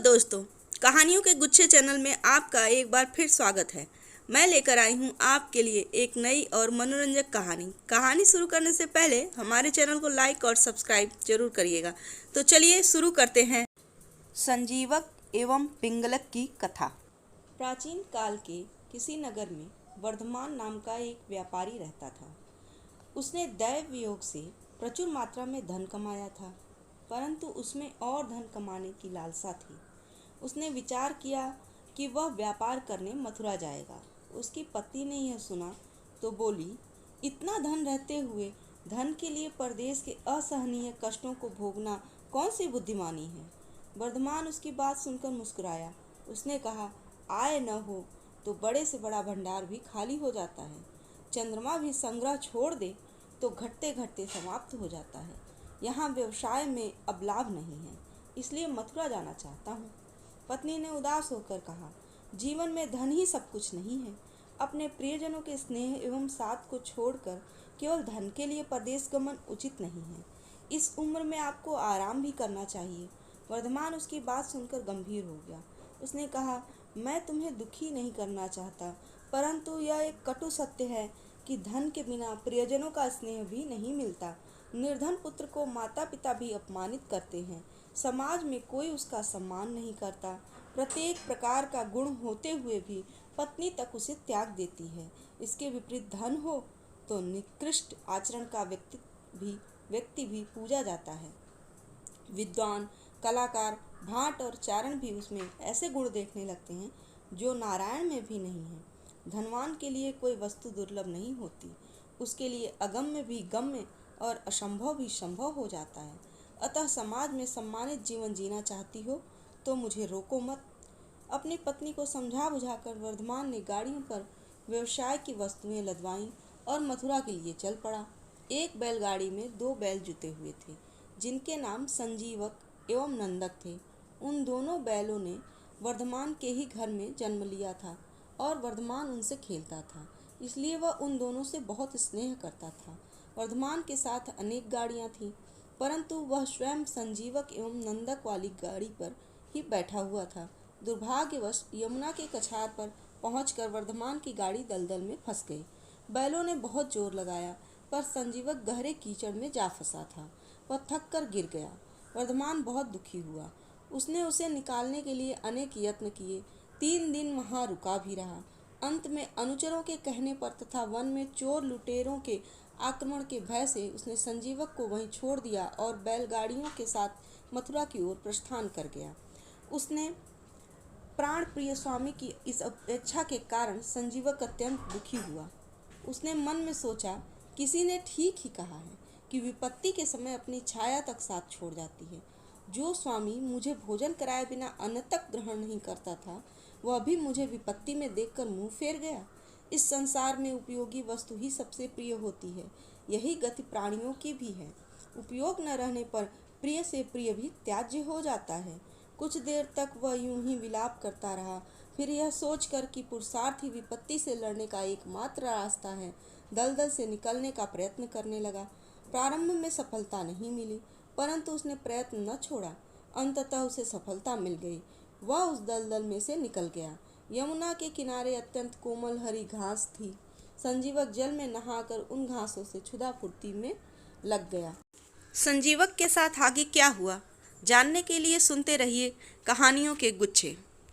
दोस्तों, कहानियों के गुच्छे चैनल में आपका एक बार फिर स्वागत है। मैं लेकर आई हूँ आपके लिए एक नई और मनोरंजक कहानी शुरू करने से पहले हमारे चैनल को लाइक और सब्सक्राइब जरूर करिएगा। तो चलिए शुरू करते हैं। संजीवक एवं पिंगलक की कथा। प्राचीन काल के किसी नगर में वर्धमान नाम का एक व्यापारी रहता था। उसने दैव वियोग से प्रचुर मात्रा में धन कमाया था, परंतु उसमें और धन कमाने की लालसा थी। उसने विचार किया कि वह व्यापार करने मथुरा जाएगा। उसकी पत्नी ने यह सुना तो बोली, इतना धन रहते हुए धन के लिए परदेश के असहनीय कष्टों को भोगना कौन सी बुद्धिमानी है। वर्धमान उसकी बात सुनकर मुस्कुराया। उसने कहा, आय न हो तो बड़े से बड़ा भंडार भी खाली हो जाता है। चंद्रमा भी संग्रह छोड़ दे तो घटते घटते समाप्त हो जाता है। यहाँ व्यवसाय में अब लाभ नहीं है, इसलिए मथुरा जाना चाहता हूँ। पत्नी ने उदास होकर कहा, जीवन में धन ही सब कुछ नहीं है। अपने प्रियजनों के स्नेह एवं साथ को छोड़कर केवल धन के लिए परदेश गमन उचित नहीं है। इस उम्र में आपको आराम भी करना चाहिए। वर्धमान उसकी बात सुनकर गंभीर हो गया। उसने कहा, मैं तुम्हें दुखी नहीं करना चाहता, परंतु यह एक कटु सत्य है कि धन के बिना प्रियजनों का स्नेह भी नहीं मिलता। निर्धन पुत्र को माता पिता भी अपमानित करते हैं। समाज में कोई उसका सम्मान नहीं करता। प्रत्येक प्रकार का गुण होते हुए भी पत्नी तक उसे त्याग देती है। इसके विपरीत धन हो तो निकृष्ट आचरण का व्यक्ति भी पूजा जाता है। विद्वान, कलाकार, भाट और चारण भी उसमें ऐसे गुण देखने लगते हैं जो नारायण में भी नहीं है। धनवान के लिए कोई वस्तु दुर्लभ नहीं होती। उसके लिए अगम्य भी गम्य और असंभव भी संभव हो जाता है। अतः समाज में सम्मानित जीवन जीना चाहती हो तो मुझे रोको मत। अपनी पत्नी को समझा बुझाकर वर्धमान ने गाड़ियों पर व्यवसाय की वस्तुएं लदवाईं और मथुरा के लिए चल पड़ा। एक बैलगाड़ी में 2 बैल जुते हुए थे, जिनके नाम संजीवक एवं नंदक थे। उन दोनों बैलों ने वर्धमान के ही घर में जन्म लिया था और वर्धमान उनसे खेलता था, इसलिए वह उन दोनों से बहुत स्नेह करता था। वर्धमान के साथ अनेक गाड़ियां थीं, परंतु वह स्वयं संजीवक एवं नंदक वाली गाड़ी पर ही बैठा हुआ था। दुर्भाग्यवश यमुना के कछार पर पहुंचकर वर्धमान की गाड़ी दलदल में फंस गई। बैलों ने बहुत जोर लगाया, पर संजीवक गहरे कीचड़ में जा फंसा था। वह थक कर गिर गया। वर्धमान बहुत दुखी हुआ। उसने उसे निकालने के लिए अनेक यत्न किए। 3 दिन वहां रुका भी रहा। अंत में अनुचरों के कहने पर तथा वन में चोर लुटेरों के आक्रमण के भय से उसने संजीवक को वहीं छोड़ दिया और बैलगाड़ियों के साथ मथुरा की ओर प्रस्थान कर गया। उसने प्राण प्रिय स्वामी की इस अपेक्षा के कारण संजीवक अत्यंत दुखी हुआ। उसने मन में सोचा, किसी ने ठीक ही कहा है कि विपत्ति के समय अपनी छाया तक साथ छोड़ जाती है। जो स्वामी मुझे भोजन कराए बिना अन्न तक ग्रहण नहीं करता था, वह भी मुझे विपत्ति में देखकर मुंह फेर गया। इस संसार में उपयोगी वस्तु ही सबसे प्रिय होती है। यही गति प्राणियों की भी है। उपयोग न रहने पर प्रिय से प्रिय भी त्याज्य हो जाता है। कुछ देर तक वह यूं ही विलाप करता रहा। फिर यह सोचकर कि पुरुषार्थ ही विपत्ति से लड़ने का एकमात्र रास्ता है, दलदल से निकलने का प्रयत्न करने लगा। प्रारंभ में सफलता नहीं मिली, परंतु उसने प्रयत्न न छोड़ा। अंततः उसे सफलता मिल गई। वह उस दलदल में से निकल गया। यमुना के किनारे अत्यंत कोमल हरी घास थी। संजीवक जल में नहाकर उन घासों से क्षुधा पूर्ति में लग गया। संजीवक के साथ आगे क्या हुआ, जानने के लिए सुनते रहिए कहानियों के गुच्छे।